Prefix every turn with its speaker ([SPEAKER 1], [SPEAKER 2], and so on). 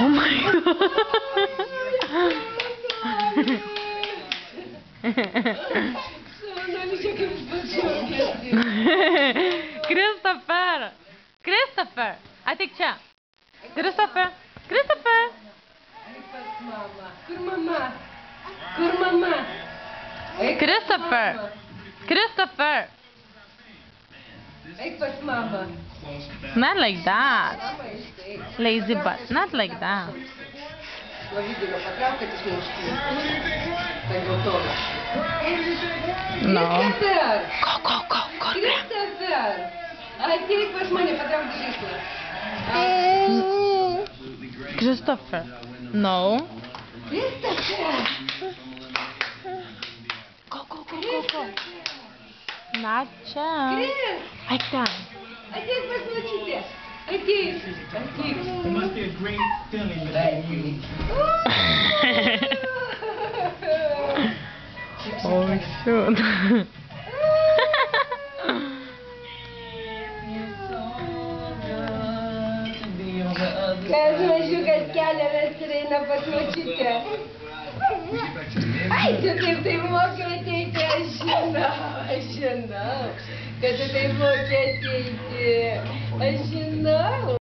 [SPEAKER 1] Oh my Christopher! Christopher! Ateik čia. Christopher! Christopher!
[SPEAKER 2] Kur mama? Kur mama?
[SPEAKER 1] Christopher! Christopher!
[SPEAKER 2] Eik pas mamą.
[SPEAKER 1] Not like that. Lazy butt. Not like that.
[SPEAKER 2] Va vidurio patrauk, kad jis neužkliūtų. Tai geltona.
[SPEAKER 1] No.
[SPEAKER 2] Christopher!
[SPEAKER 1] Go.
[SPEAKER 2] Christopher! Ateik pas mane, patrauk dalyklą.
[SPEAKER 1] Christopher. No.
[SPEAKER 2] Christopher!
[SPEAKER 1] Go. Not čia.
[SPEAKER 2] Chris!
[SPEAKER 1] Eik ten.
[SPEAKER 2] Ateik pas močiutę. Ateik.
[SPEAKER 3] It must be a great feeling between you.
[SPEAKER 1] Oh, shoot.
[SPEAKER 2] Kas mažiukas keliamės ir eina pas močiutę. Ai, tu taip moki ateiti, aš žinau, kad tu taip moki ateiti, aš žinau.